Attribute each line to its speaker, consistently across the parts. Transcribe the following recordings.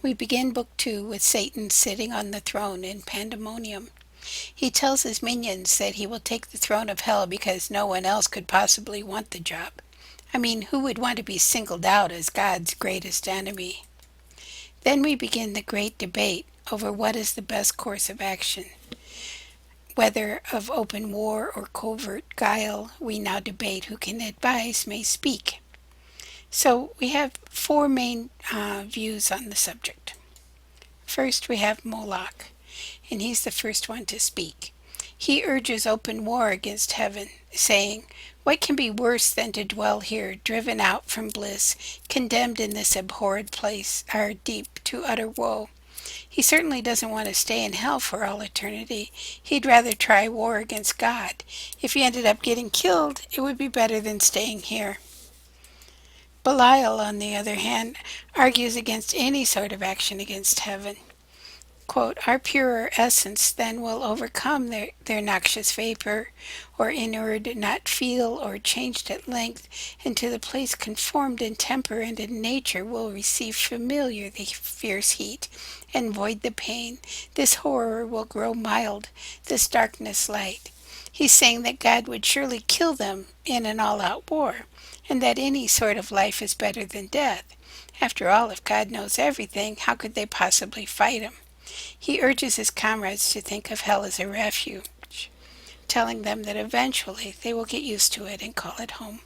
Speaker 1: We begin Book 2 with Satan sitting on the throne in Pandemonium. He tells his minions that he will take the throne of hell because no one else could possibly want the job. I mean, who would want to be singled out as God's greatest enemy? Then we begin the great debate over what is the best course of action. Whether of open war or covert guile, we now debate who can advise may speak. So we have four main views on the subject. First, we have Moloch, and he's the first one to speak. He urges open war against heaven, saying, "What can be worse than to dwell here, driven out from bliss, condemned in this abhorred place, our deep to utter woe?" He certainly doesn't want to stay in hell for all eternity. He'd rather try war against God. If he ended up getting killed, it would be better than staying here. Belial, on the other hand, argues against any sort of action against heaven. Quote, "Our purer essence then will overcome their noxious vapor, or inured, not feel, or changed at length, and to the place conformed in temper and in nature will receive familiar the fierce heat, and void the pain. This horror will grow mild, this darkness light." He's saying that God would surely kill them in an all-out war, and that any sort of life is better than death. After all, if God knows everything, how could they possibly fight him? He urges his comrades to think of hell as a refuge, telling them that eventually they will get used to it and call it home.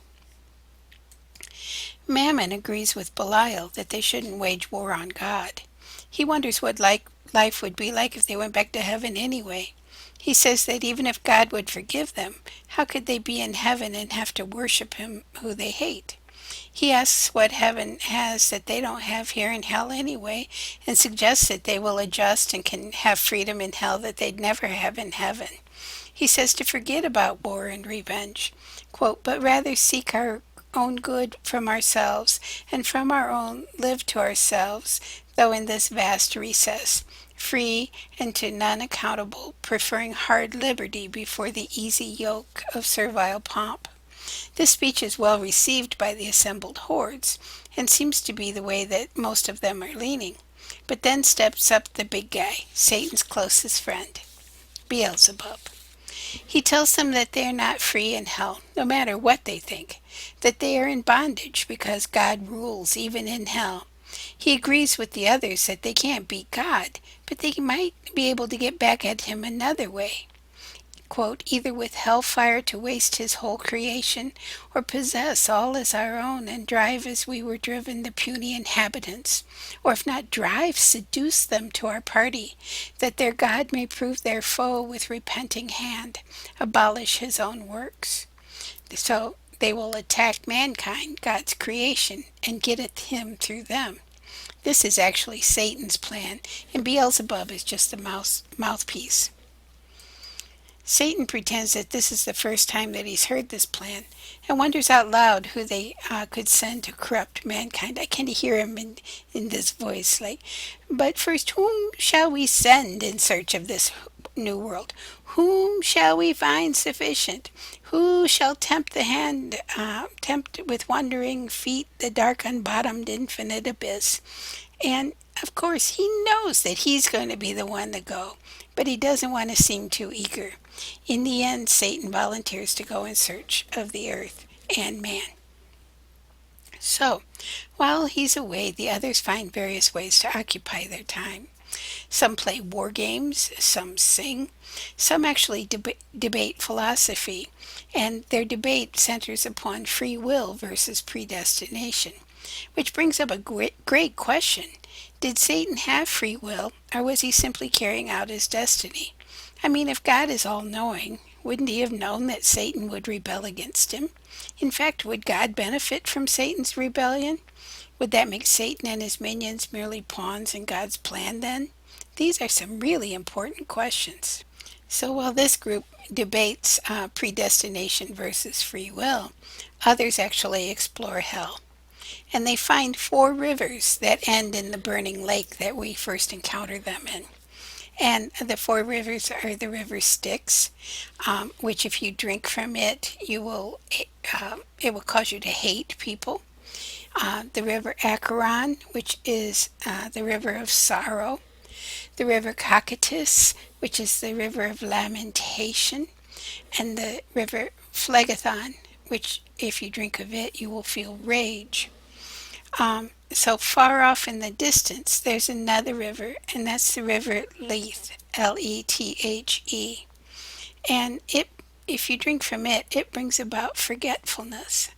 Speaker 1: Mammon agrees with Belial that they shouldn't wage war on God. He wonders what life would be like if they went back to heaven anyway. He says that even if God would forgive them, how could they be in heaven and have to worship him who they hate? He asks what heaven has that they don't have here in hell anyway, and suggests that they will adjust and can have freedom in hell that they'd never have in heaven. He says to forget about war and revenge, quote, "but rather seek our own good from ourselves, and from our own live to ourselves, though in this vast recess, free and to none accountable, preferring hard liberty before the easy yoke of servile pomp." This speech is well received by the assembled hordes, and seems to be the way that most of them are leaning. But then steps up the big guy, Satan's closest friend, Beelzebub. He tells them that they are not free in hell, no matter what they think, that they are in bondage because God rules even in hell. He agrees with the others that they can't beat God, but they might be able to get back at him another way. Quote, "either with hellfire to waste his whole creation, or possess all as our own, and drive as we were driven the puny inhabitants, or if not drive, seduce them to our party, that their God may prove their foe with repenting hand, abolish his own works." So they will attack mankind, God's creation, and get at him through them. This is actually Satan's plan, and Beelzebub is just a mouthpiece. Satan pretends that this is the first time that he's heard this plan, and wonders out loud who they could send to corrupt mankind. I can hear him in this voice, like, "But first, whom shall we send in search of this new world? Whom shall we find sufficient? Who shall tempt tempt with wandering feet the dark unbottomed infinite abyss?" And of course, he knows that he's going to be the one to go, but he doesn't want to seem too eager. In the end, Satan volunteers to go in search of the earth and man. So, while he's away, the others find various ways to occupy their time. Some play war games, some sing, some actually debate philosophy, and their debate centers upon free will versus predestination, which brings up a great question. Did Satan have free will, or was he simply carrying out his destiny? I mean, if God is all-knowing, wouldn't he have known that Satan would rebel against him? In fact, would God benefit from Satan's rebellion? Would that make Satan and his minions merely pawns in God's plan then? These are some really important questions. So while this group debates predestination versus free will, others actually explore hell. And they find four rivers that end in the burning lake that we first encounter them in. And the four rivers are the river Styx, which if you drink from it, it will cause you to hate people. the river Acheron, which is the river of sorrow, the river Cocytus, which is the river of lamentation, and the river Phlegethon, which, if you drink of it, you will feel rage. So far off in the distance, there's another river, and that's the river Lethe, Lethe. And if you drink from it, it brings about forgetfulness.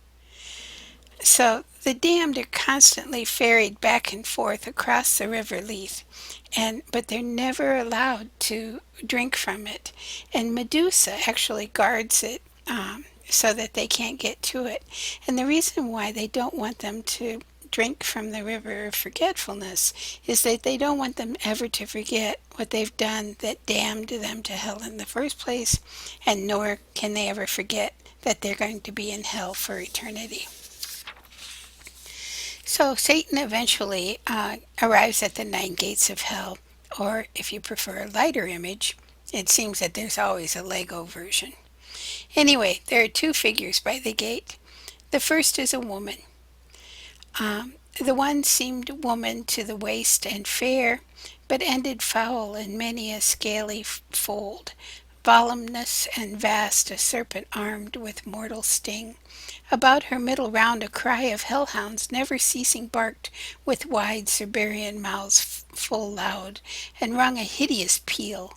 Speaker 1: So the damned are constantly ferried back and forth across the river Lethe, but they're never allowed to drink from it. And Medusa actually guards it so that they can't get to it. And the reason why they don't want them to drink from the river of forgetfulness is that they don't want them ever to forget what they've done that damned them to hell in the first place, and nor can they ever forget that they're going to be in hell for eternity. So Satan eventually arrives at the nine gates of hell, or if you prefer a lighter image, it seems that there's always a Lego version. Anyway, there are two figures by the gate. The first is a woman. The one seemed woman to the waist and fair, but ended foul in many a scaly fold, voluminous and vast, a serpent armed with mortal sting. About her middle round a cry of hellhounds never ceasing barked, with wide Siberian mouths full loud, and rung a hideous peal.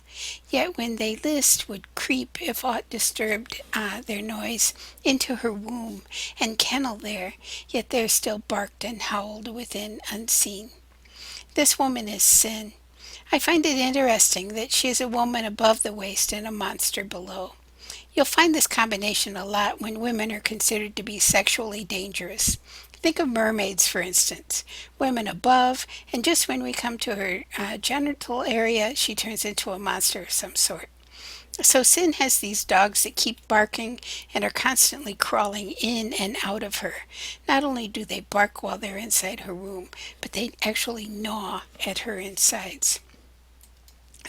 Speaker 1: Yet when they list would creep, if aught disturbed their noise, into her womb, and kennel there, yet there still barked and howled within unseen. This woman is Sin. I find it interesting that she is a woman above the waist and a monster below. You'll find this combination a lot when women are considered to be sexually dangerous. Think of mermaids, for instance. Women above, and just when we come to her genital area, she turns into a monster of some sort. So Sin has these dogs that keep barking and are constantly crawling in and out of her. Not only do they bark while they're inside her room, but they actually gnaw at her insides.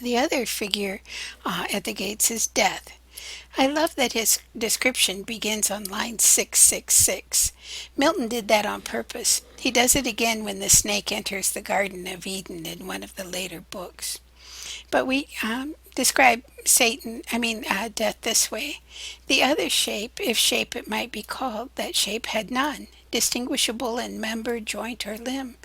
Speaker 1: The other figure at the gates is Death. I love that his description begins on line 666. Milton did that on purpose. He does it again when the snake enters the Garden of Eden in one of the later books. But we describe death this way. The other shape, if shape it might be called, that shape had none, distinguishable in member, joint, or limb.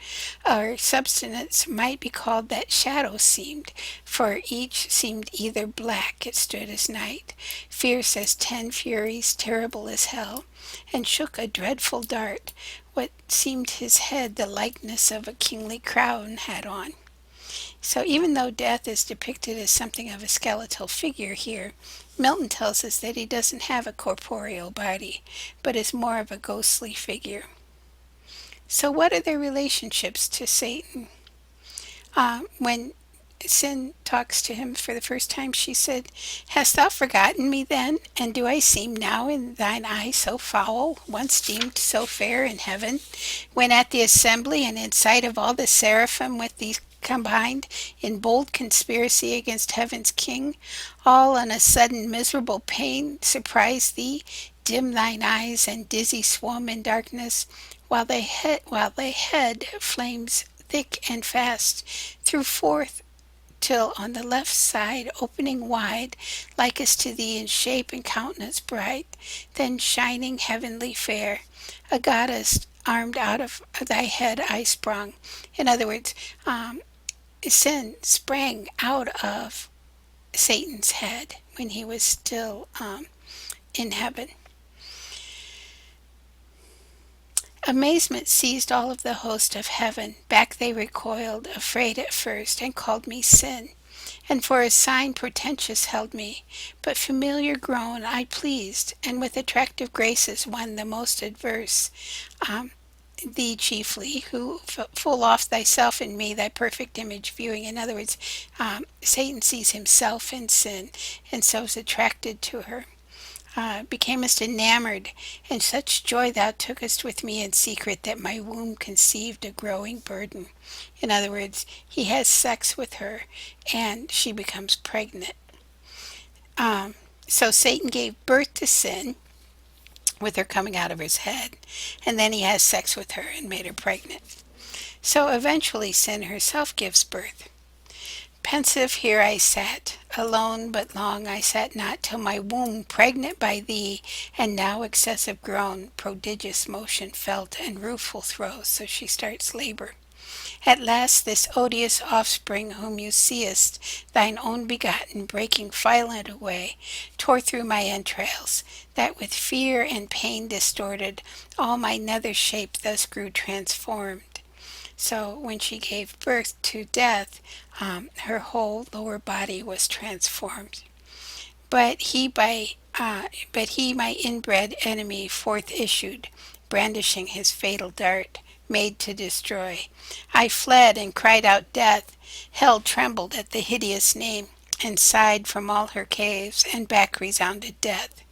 Speaker 1: Or substance might be called that shadow seemed, for each seemed either black, it stood as night, fierce as 10 furies, terrible as hell, and shook a dreadful dart, what seemed his head the likeness of a kingly crown had on. So even though death is depicted as something of a skeletal figure here, Milton tells us that he doesn't have a corporeal body, but is more of a ghostly figure. So what are their relationships to Satan? When Sin talks to him for the first time, she said, "Hast thou forgotten me then? And do I seem now in thine eye so foul, once deemed so fair in heaven, when at the assembly and in sight of all the seraphim with thee combined in bold conspiracy against heaven's king, all on a sudden miserable pain surprise thee, dim thine eyes, and dizzy swum in darkness, while thy head flames thick and fast, through forth till on the left side, opening wide, likest to thee in shape and countenance bright, then shining heavenly fair, a goddess armed out of thy head I sprung." In other words, Sin sprang out of Satan's head when he was still in heaven. Amazement seized all of the host of heaven. Back they recoiled, afraid at first, and called me Sin, and for a sign portentous held me. But familiar grown I pleased, and with attractive graces won the most adverse. Thee chiefly, who full oft thyself in me, thy perfect image viewing. In other words, Satan sees himself in Sin, and so is attracted to her. Becamest enamored, and such joy thou tookest with me in secret that my womb conceived a growing burden. In other words, he has sex with her, and she becomes pregnant. So Satan gave birth to Sin, with her coming out of his head, and then he has sex with her and made her pregnant. So eventually sin herself gives birth. Pensive here I sat, alone but long I sat not, till my womb, pregnant by thee, and now excessive groan, prodigious motion felt, and rueful throes, so she starts labor. At last this odious offspring whom you seest, thine own begotten, breaking violent away, tore through my entrails, that with fear and pain distorted, all my nether shape thus grew transformed. So when she gave birth to Death, her whole lower body was transformed. But he by but he, my inbred enemy, forth issued, brandishing his fatal dart, made to destroy. I fled and cried out death. Hell trembled at the hideous name, and sighed from all her caves, and back resounded death.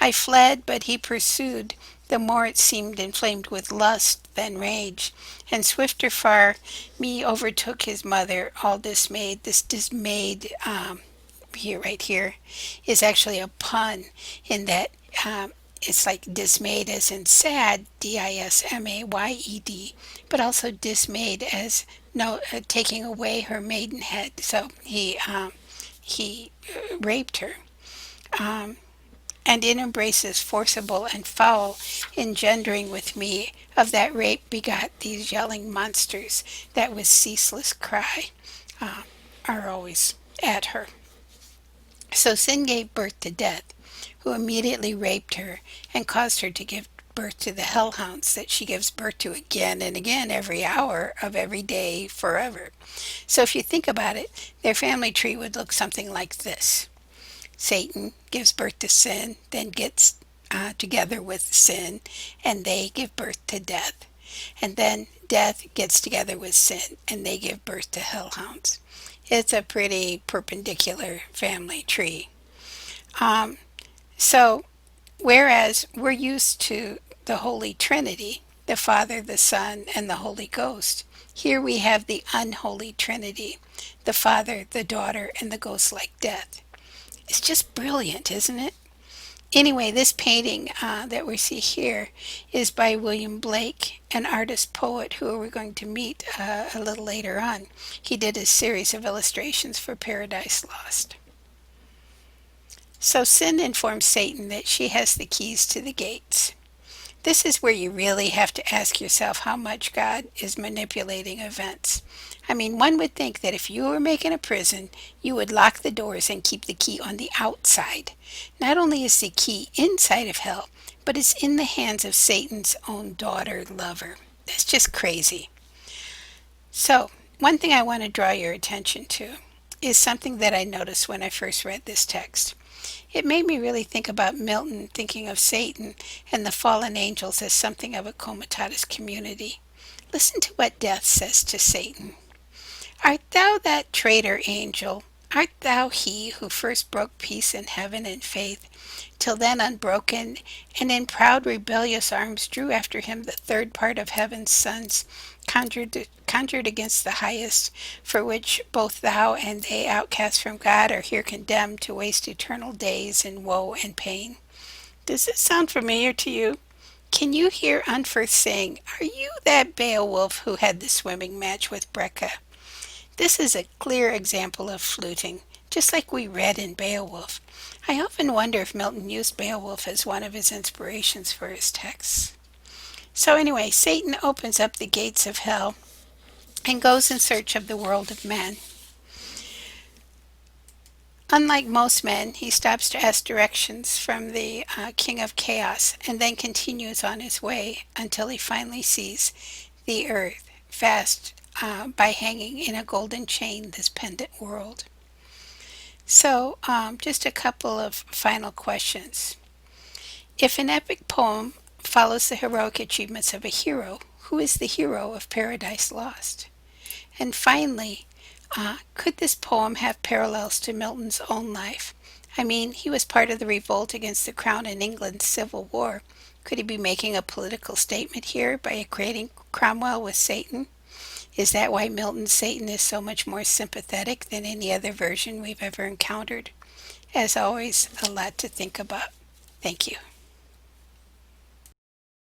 Speaker 1: I fled, but he pursued, the more it seemed inflamed with lust than rage, and swifter far me overtook his mother, all dismayed. This dismayed right here is actually a pun in that it's like dismayed as in sad, dismayed, but also dismayed as no taking away her maidenhead. So he raped her. And in embraces forcible and foul, engendering with me of that rape begot these yelling monsters that with ceaseless cry uh, are always at her. So sin gave birth to Death, who immediately raped her and caused her to give birth to the hellhounds that she gives birth to again and again every hour of every day forever. So if you think about it, their family tree would look something like this. Satan gives birth to sin, then gets together with sin, and they give birth to death. And then death gets together with sin, and they give birth to hellhounds. It's a pretty perpendicular family tree. Um, so, whereas we're used to the Holy Trinity, the Father, the Son, and the Holy Ghost, here we have the unholy Trinity, the Father, the Daughter, and the ghost like death. It's just brilliant, isn't it? Anyway, this painting that we see here is by William Blake, an artist poet who we're going to meet a little later on. He did a series of illustrations for Paradise Lost. So sin informs Satan that she has the keys to the gates. This is where you really have to ask yourself how much God is manipulating events. I mean, one would think that if you were making a prison, you would lock the doors and keep the key on the outside. Not only is the key inside of hell, but it's in the hands of Satan's own daughter lover. That's just crazy. So, one thing I want to draw your attention to is something that I noticed when I first read this text. It made me really think about Milton thinking of Satan and the fallen angels as something of a comitatus community. Listen to what death says to Satan. Art thou that traitor angel? Art thou he who first broke peace in heaven and faith, till then unbroken, and in proud rebellious arms drew after him the third part of heaven's sons, conjured against the highest, for which both thou and they outcast from God are here condemned to waste eternal days in woe and pain? Does it sound familiar to you? Can you hear Unferth saying, are you that Beowulf who had the swimming match with Brecca? This is a clear example of fluting, just like we read in Beowulf. I often wonder if Milton used Beowulf as one of his inspirations for his texts. So anyway, Satan opens up the gates of hell and goes in search of the world of men. Unlike most men, he stops to ask directions from the King of Chaos and then continues on his way until he finally sees the earth fast by hanging in a golden chain this pendant world. So, just a couple of final questions. If an epic poem follows the heroic achievements of a hero, who is the hero of Paradise Lost? And finally, could this poem have parallels to Milton's own life? I mean, he was part of the revolt against the crown in England's Civil War. Could he be making a political statement here by equating Cromwell with Satan? Is that why Milton's Satan is so much more sympathetic than any other version we've ever encountered? As always, a lot to think about. Thank you.